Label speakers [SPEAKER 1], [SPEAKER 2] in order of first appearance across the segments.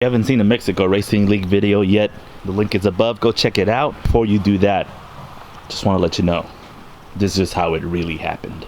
[SPEAKER 1] you haven't seen the Mexico Racing League video yet, the link is above. Go check it out. Before you do that, just want to let you know, this is how it really happened.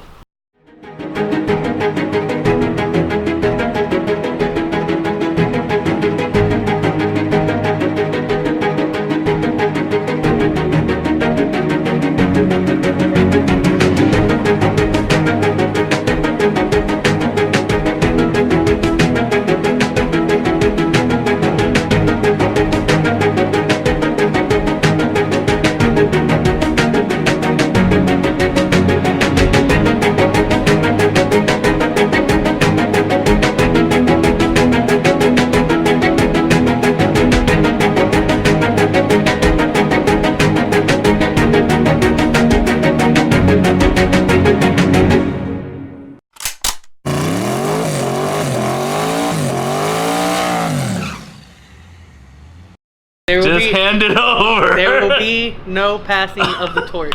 [SPEAKER 2] Just hand it over.
[SPEAKER 3] There will be no passing of the torch.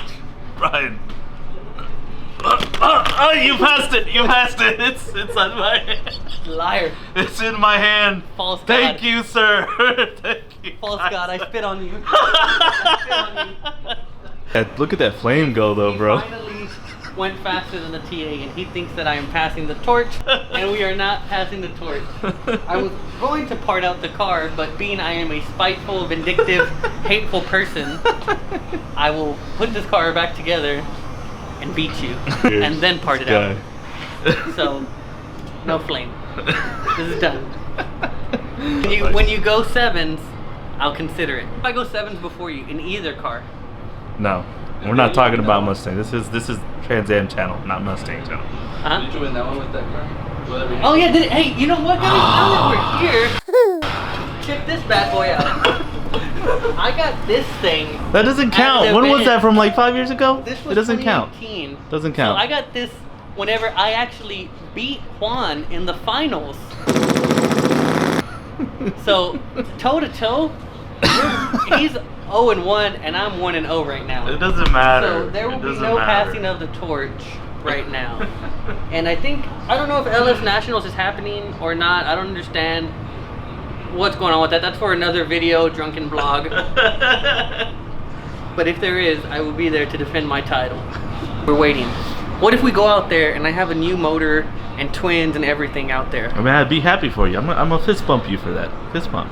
[SPEAKER 2] Brian. Oh, you passed it. You passed it. It's on my hand.
[SPEAKER 3] Liar.
[SPEAKER 2] It's in my hand.
[SPEAKER 3] False God.
[SPEAKER 2] Thank you, sir. Thank you.
[SPEAKER 3] False God, I spit on you. I spit on you.
[SPEAKER 1] Look at that flame go though, bro.
[SPEAKER 3] He finally went faster than the TA, and he thinks that I am passing the torch, and we are not passing the torch. I was going to part out the car, but being I am a spiteful, vindictive, hateful person, I will put this car back together and beat you, and then part it out. So, no flame. This is done. When you go sevens, I'll consider it. If I go sevens before you in either car.
[SPEAKER 1] No, we're not talking about Mustang. This is Trans Am channel, not Mustang channel.
[SPEAKER 3] Huh?
[SPEAKER 4] Did you win that one with that car?
[SPEAKER 3] Oh yeah, did it? Hey, you know what, guys? Now that we're here, check this bad boy out. I got this thing.
[SPEAKER 1] That doesn't count. When was that, from like 5 years ago?
[SPEAKER 3] This was
[SPEAKER 1] it doesn't count.
[SPEAKER 3] 2018.
[SPEAKER 1] Doesn't count.
[SPEAKER 3] So I got this whenever I actually beat Juan in the finals. So toe to toe, he's 0-1 and I'm 1-0 right now.
[SPEAKER 2] It doesn't matter.
[SPEAKER 3] So there will be no passing of the torch right now. And I don't know if LS Nationals is happening or not. I don't understand what's going on with that. That's for another video, drunken vlog. But if there is, I will be there to defend my title. We're waiting. What if we go out there and I have a new motor and twins and everything out there?
[SPEAKER 1] I mean, I'd be happy for you. I'm gonna fist bump you for that. Fist bump.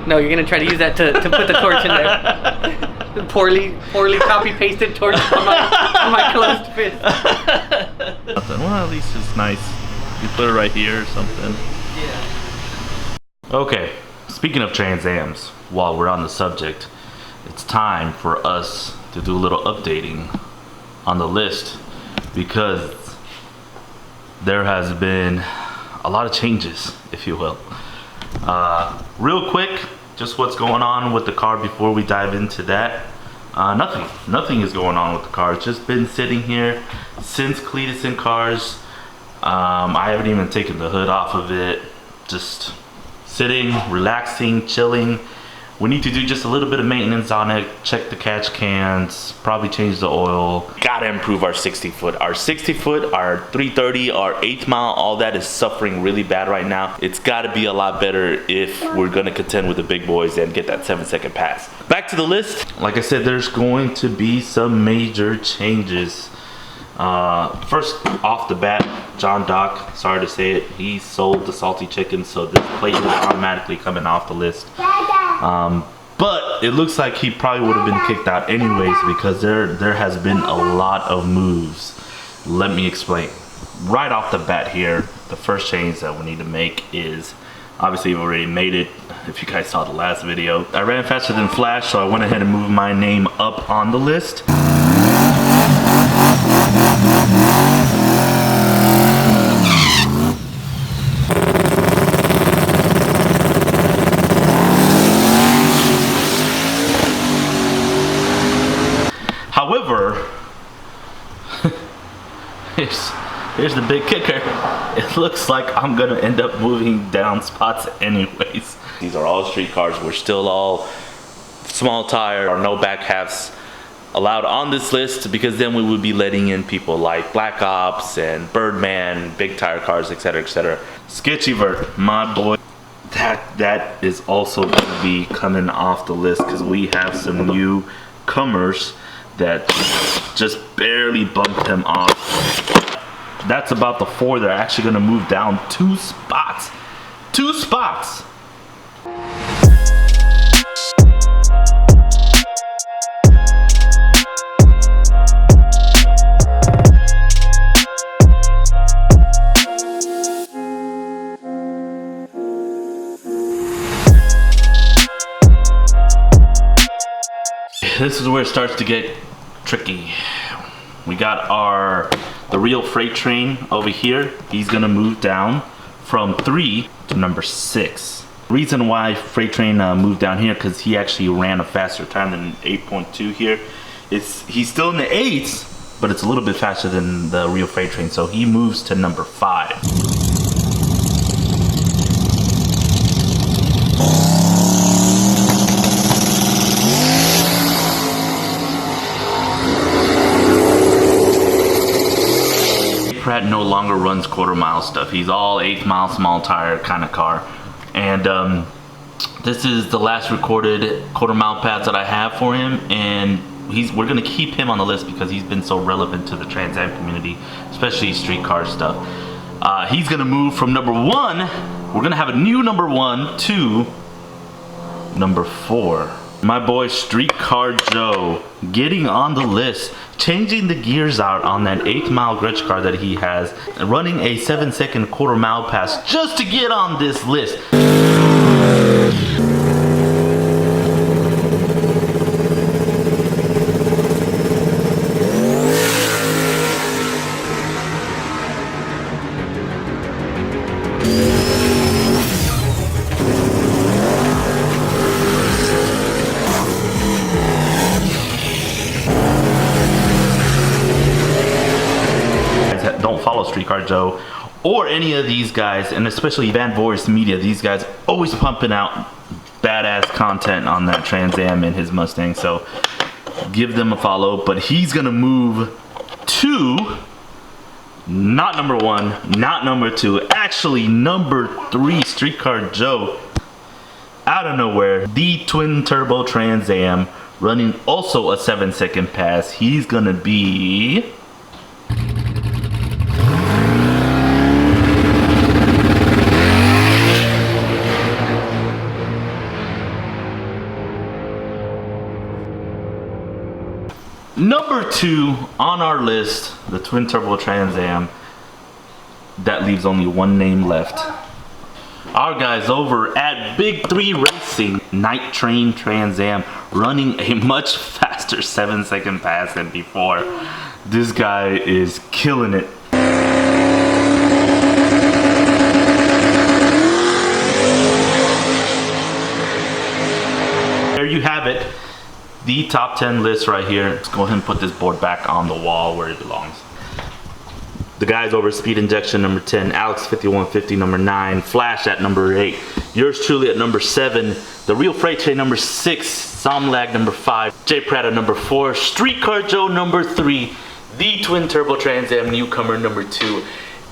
[SPEAKER 3] No, you're gonna try to use that to put the torch in there. Poorly copy pasted torch on my closed fist.
[SPEAKER 1] Well, at least it's nice. You put it right here or something.
[SPEAKER 3] Yeah.
[SPEAKER 1] Okay, speaking of Trans Ams, while we're on the subject, it's time for us to do a little updating on the list, because there has been a lot of changes, if you will. Real quick, just what's going on with the car before we dive into that. Nothing is going on with the car. It's just been sitting here since Cletus in Cars. I haven't even taken the hood off of it. Just sitting, relaxing, chilling. We need to do just a little bit of maintenance on it, check the catch cans, probably change the oil. Gotta improve our 60 foot. Our 60 foot, our 330, our 8th mile, all that is suffering really bad right now. It's gotta be a lot better if we're gonna contend with the big boys and get that 7-second pass. Back to the list. Like I said, there's going to be some major changes. First off the bat, John Doc, sorry to say it, he sold the salty chicken, so this plate is automatically coming off the list. But it looks like he probably would have been kicked out anyways, because there has been a lot of moves. Let me explain. Right off the bat here, the first change that we need to make is, obviously we've already made it if you guys saw the last video. I ran faster than Flash, so I went ahead and moved my name up on the list. However, here's the big kicker. It looks like I'm gonna end up moving down spots anyways. These are all street cars. We're still all small tire or no back halves allowed on this list, because then we would be letting in people like Black Ops and Birdman, big tire cars, etc., etc. Sketchy Vert, my boy. that is also going to be coming off the list because we have some newcomers that just barely bumped him off. That's about the 4 that are actually going to move down 2 spots. 2 spots. This is where it starts to get tricky. We got the real freight train over here. He's gonna move down from 3 to number 6. Reason why freight train moved down here because he actually ran a faster time than 8.2 here. He's still in the 8s, but it's a little bit faster than the real freight train, so he moves to number 5. Pratt no longer runs quarter-mile stuff. He's all 1/8 mile small tire kind of car, and this is the last recorded quarter-mile pads that I have for him, and we're gonna keep him on the list because he's been so relevant to the Trans Am community, especially street car stuff. He's gonna move from number 1. We're gonna have a new number 1 to number 4. My boy Streetcar Joe getting on the list, changing the gears out on that 1/8 mile Gretsch car that he has, running a 7-second quarter-mile pass just to get on this list. Don't follow Streetcar Joe or any of these guys, and especially Van Voice Media. These guys always pumping out badass content on that Trans Am and his Mustang, so give them a follow. But he's gonna move to not number 1, not number 2, actually number 3. Streetcar Joe out of nowhere, the twin turbo Trans Am running also a 7-second pass. He's gonna be number 2 on our list, the twin turbo Trans Am. That leaves only one name left. Our guys over at Big 3 Racing, Night Train Trans Am, running a much faster 7-second pass than before. This guy is killing it. There you have it. The top 10 list right here. Let's go ahead and put this board back on the wall where it belongs. The guys over Speed Injection number 10, Alex 5150 number 9, Flash at number 8, yours truly at number 7, The Real Freight Train number 6, Somlag number 5, J Pratt at number 4, Streetcar Joe number 3, the Twin Turbo Trans Am newcomer number 2,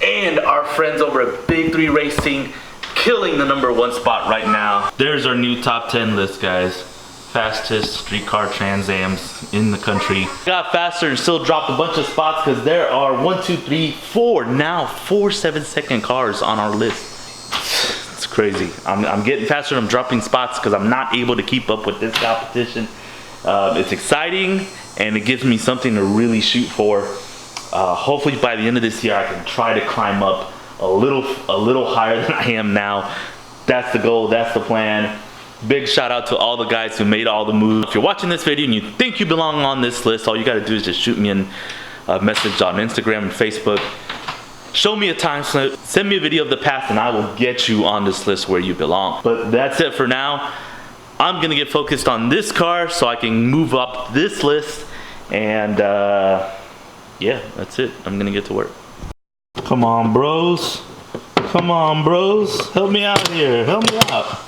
[SPEAKER 1] and our friends over at Big 3 Racing killing the number 1 spot right now. There's our new top 10 list, guys. Fastest streetcar Trans Ams in the country. Got faster and still dropped a bunch of spots because there are 4 7-second cars on our list. It's crazy. I'm getting faster and I'm dropping spots because I'm not able to keep up with this competition. It's exciting and it gives me something to really shoot for. Hopefully by the end of this year I can try to climb up a little higher than I am now. That's the goal, that's the plan. Big shout out to all the guys who made all the moves. If you're watching this video and you think you belong on this list, all you gotta do is just shoot me a message on Instagram and Facebook. Show me a time slip, send me a video of the path, and I will get you on this list where you belong. But that's it for now. I'm gonna get focused on this car so I can move up this list, and yeah, that's it. I'm gonna get to work. Come on, bros. Come on, bros. Help me out here. Help me out.